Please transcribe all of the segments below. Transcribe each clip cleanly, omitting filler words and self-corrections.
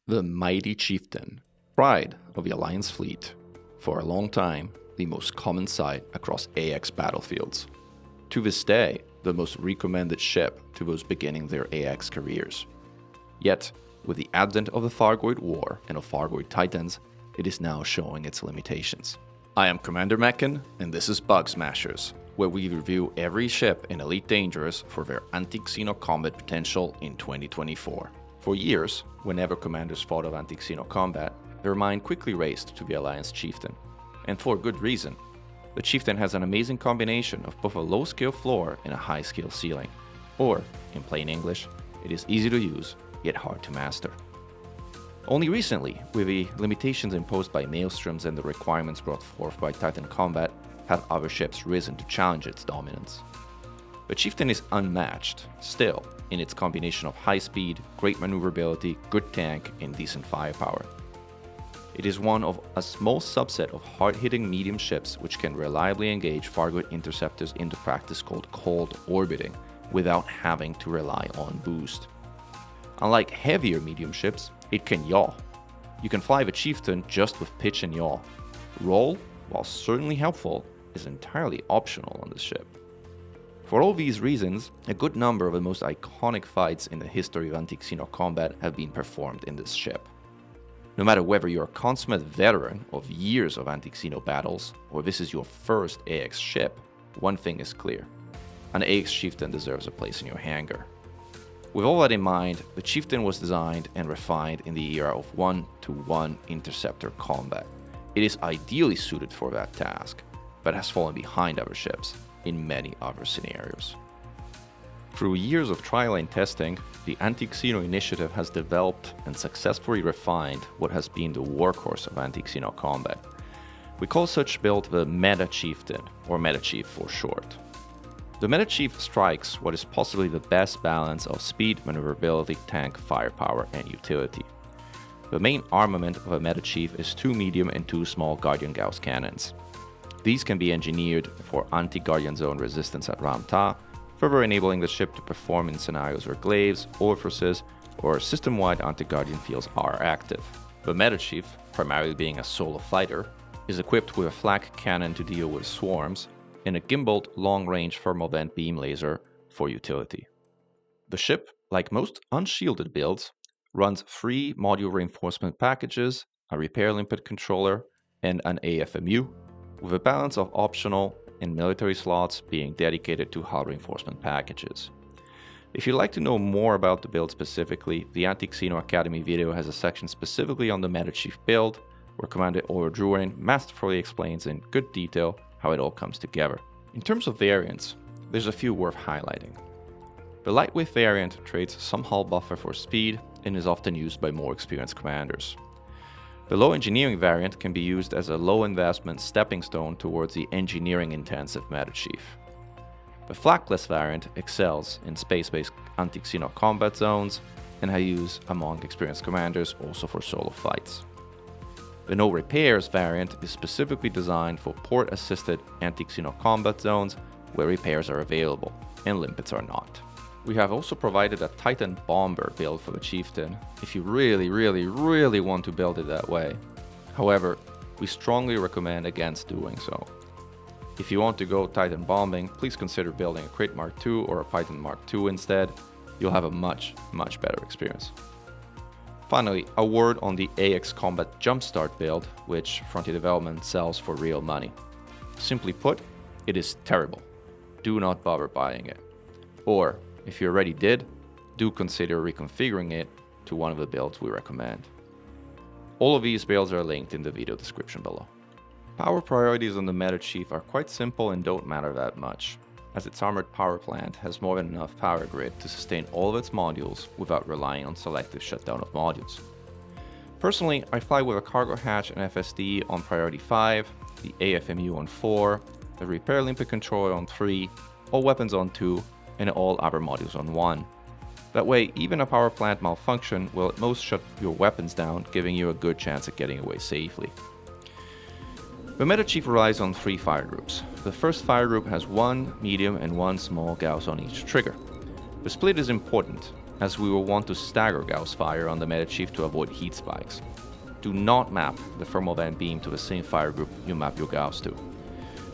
The mighty Chieftain, pride of the Alliance fleet, for a long time the most common sight across AX battlefields. To this day, the most recommended ship to those beginning their AX careers. Yet, with the advent of the Thargoid War and of Thargoid Titans, it is now showing its limitations. I am Commander Meccan, and this is Bug Smashers, where we review every ship in Elite Dangerous for their anti-xeno combat potential in 2024. For years, whenever commanders thought of anti-xeno combat, their mind quickly raced to the Alliance Chieftain. And for good reason. The Chieftain has an amazing combination of both a low-skill floor and a high-skill ceiling. Or, in plain English, it is easy to use, yet hard to master. Only recently, with the limitations imposed by maelstroms and the requirements brought forth by Titan combat, have other ships risen to challenge its dominance. The Chieftain is unmatched, still, in its combination of high speed, great maneuverability, good tank, and decent firepower. It is one of a small subset of hard-hitting medium ships which can reliably engage Thargoid interceptors into practice called cold orbiting, without having to rely on boost. Unlike heavier medium ships, it can yaw. You can fly the Chieftain just with pitch and yaw. Roll, while certainly helpful, is entirely optional on this ship. For all these reasons, a good number of the most iconic fights in the history of anti-xeno combat have been performed in this ship. No matter whether you're a consummate veteran of years of anti-xeno battles, or this is your first AX ship, one thing is clear. An AX Chieftain deserves a place in your hangar. With all that in mind, the Chieftain was designed and refined in the era of one-to-one interceptor combat. It is ideally suited for that task, but has fallen behind other ships in many other scenarios. Through years of trial and testing, the Anti-Xeno initiative has developed and successfully refined what has been the workhorse of anti-xeno combat. We call such build the Meta Chieftain, or Metachief for short. The Metachief strikes what is possibly the best balance of speed, maneuverability, tank, firepower, and utility. The main armament of a Metachief is 2 medium and 2 small Guardian Gauss cannons. These can be engineered for anti-Guardian Zone resistance at Ram Ta, further enabling the ship to perform in scenarios where glaives, orifices, or system-wide anti-Guardian fields are active. The Metachief, primarily being a solo fighter, is equipped with a flak cannon to deal with swarms, and a gimbaled long-range thermal vent beam laser for utility. The ship, like most unshielded builds, runs 3 module reinforcement packages, a repair limpet controller, and an AFMU, with a balance of optional and military slots being dedicated to hull reinforcement packages. If you'd like to know more about the build specifically, the Anti-Xeno Academy video has a section specifically on the Metachief build, where Commander Drurin masterfully explains in good detail how it all comes together. In terms of variants, there's a few worth highlighting. The lightweight variant trades some hull buffer for speed and is often used by more experienced commanders. The low engineering variant can be used as a low investment stepping stone towards the engineering intensive Metachief. The Flakless variant excels in space-based anti-xeno combat zones and has use among experienced commanders also for solo fights. The no repairs variant is specifically designed for port-assisted anti-xeno combat zones where repairs are available and limpets are not. We have also provided a Titan Bomber build for the Chieftain, if you really want to build it that way. However, we strongly recommend against doing so. If you want to go Titan Bombing, please consider building a Crit Mark II or a Titan Mark II instead. You'll have a much better experience. Finally, a word on the AX Combat Jumpstart build, which Frontier Development sells for real money. Simply put, it is terrible. Do not bother buying it. Or, if you already did, do consider reconfiguring it to one of the builds we recommend. All of these builds are linked in the video description below. Power priorities on the Metachief are quite simple and don't matter that much, as its armored power plant has more than enough power grid to sustain all of its modules without relying on selective shutdown of modules. Personally, I fly with a cargo hatch and FSD on priority 5, the AFMU on 4, the repair limpet controller on 3, all weapons on 2, and all other modules on 1. That way, even a power plant malfunction will at most shut your weapons down, giving you a good chance at getting away safely. The Metachief relies on 3 Firegroups. The first Firegroup has 1 medium and 1 small gauss on each trigger. The split is important, as we will want to stagger gauss fire on the Metachief to avoid heat spikes. Do not map the thermal vent beam to the same fire group you map your gauss to.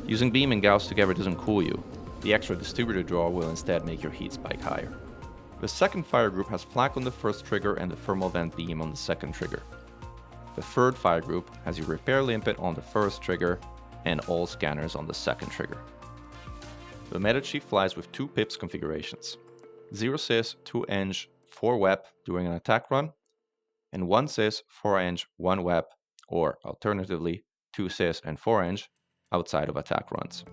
Using beam and gauss together doesn't cool you. The extra distributor draw will instead make your heat spike higher. The second fire group has flak on the first trigger and the thermal vent beam on the second trigger. The third fire group has your repair limpet on the first trigger and all scanners on the second trigger. The Metachief flies with 2 pips configurations: 0 sys, 2 eng, 4 web during an attack run, and 1 sys, 4 eng, 1 web, or alternatively 2 sys and 4 eng outside of attack runs.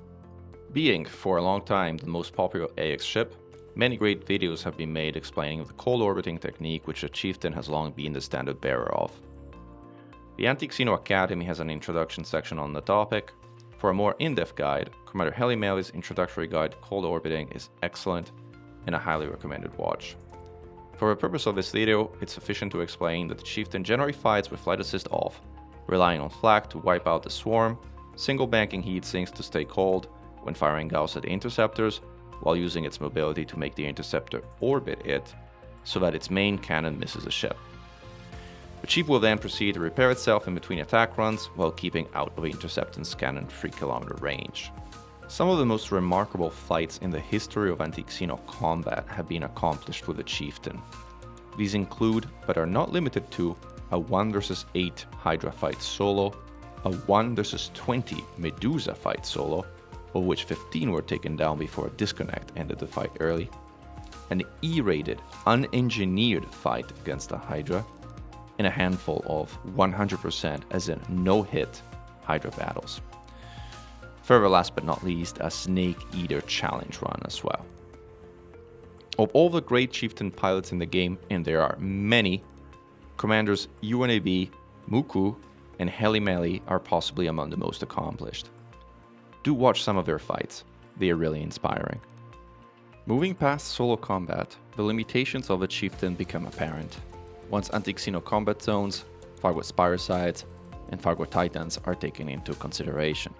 Being, for a long time, the most popular AX ship, many great videos have been made explaining the cold orbiting technique which the Chieftain has long been the standard bearer of. The Anti-Xeno Academy has an introduction section on the topic. For a more in-depth guide, Commander Heli Meli's introductory guide Cold Orbiting is excellent and a highly recommended watch. For the purpose of this video, it's sufficient to explain that the Chieftain generally fights with flight assist off, relying on flak to wipe out the swarm, single banking heat sinks to stay cold when firing gauss at the interceptors, while using its mobility to make the interceptor orbit it so that its main cannon misses a ship. The Chief will then proceed to repair itself in between attack runs while keeping out of Interceptant's cannon 3-kilometer range. Some of the most remarkable fights in the history of anti-xeno combat have been accomplished with the Chieftain. These include, but are not limited to, a 1 vs 8 Hydra fight solo, a 1 vs 20 Medusa fight solo, of which 15 were taken down before a disconnect ended the fight early, an E-rated, unengineered fight against the Hydra, and a handful of 100% as in no-hit Hydra battles. Further, last but not least, a Snake Eater challenge run as well. Of all the great Chieftain pilots in the game, and there are many, Commanders UNAV, Muku, and Heli Meli are possibly among the most accomplished. Do watch some of their fights, they are really inspiring. Moving past solo combat, the limitations of the Chieftain become apparent once anti-xeno combat zones, Thargoid Spiricides, and Thargoid Titans are taken into consideration.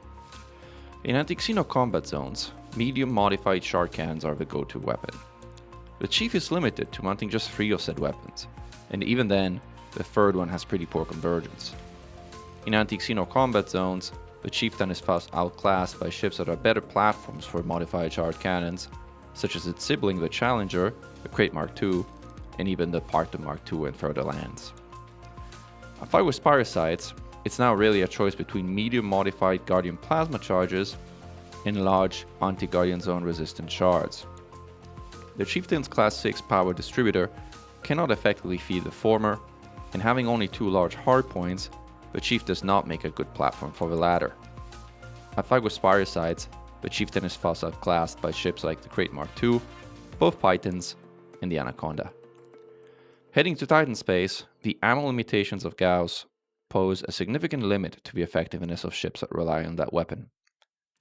In anti-xeno combat zones, medium modified shard cannons are the go-to weapon. The Chief is limited to mounting just 3 of said weapons, and even then, the third one has pretty poor convergence. In anti-xeno combat zones, the Chieftain is fast outclassed by ships that are better platforms for modified shard cannons, such as its sibling the Challenger, the Crate Mark II, and even the Parton Mark II and further lands. A fight with Spiricides, it's now really a choice between medium modified Guardian plasma charges and large anti-Guardian zone resistant shards. The Chieftain's Class 6 power distributor cannot effectively feed the former, and having only 2 large hardpoints, the Chief does not make a good platform for the latter. At fight with Spiricides, the Chieftain is fast outclassed by ships like the Crate Mark II, both Pythons, and the Anaconda. Heading to Titan space, the ammo limitations of Gauss pose a significant limit to the effectiveness of ships that rely on that weapon.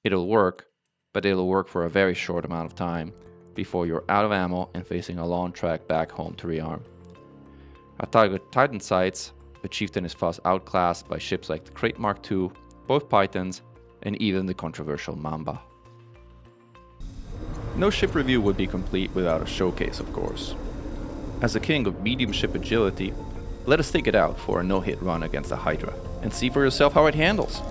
It'll work, but it'll work for a very short amount of time before you're out of ammo and facing a long trek back home to rearm. At Thargoid Titan sites, the Chieftain is fast outclassed by ships like the Crate Mark II, both Pythons, and even the controversial Mamba. No ship review would be complete without a showcase, of course. As the king of medium ship agility, let us take it out for a no-hit run against the Hydra, and see for yourself how it handles.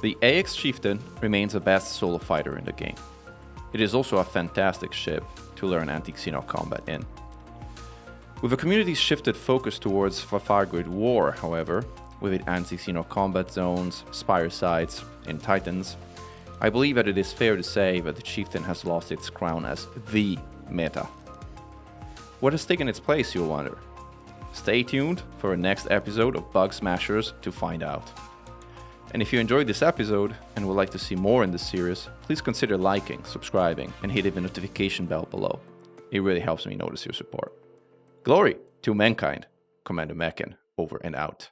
The AX Chieftain remains the best solo fighter in the game. It is also a fantastic ship to learn anti-xeno combat in. With the community's shifted focus towards the Thargoid war, however, with its anti-xeno combat zones, spire sites, and titans, I believe that it is fair to say that the Chieftain has lost its crown as the meta. What has taken its place, you'll wonder? Stay tuned for the next episode of Bug Smashers to find out. And if you enjoyed this episode and would like to see more in this series, please consider liking, subscribing, and hitting the notification bell below. It really helps me notice your support. Glory to mankind. Commander Meccan, over and out.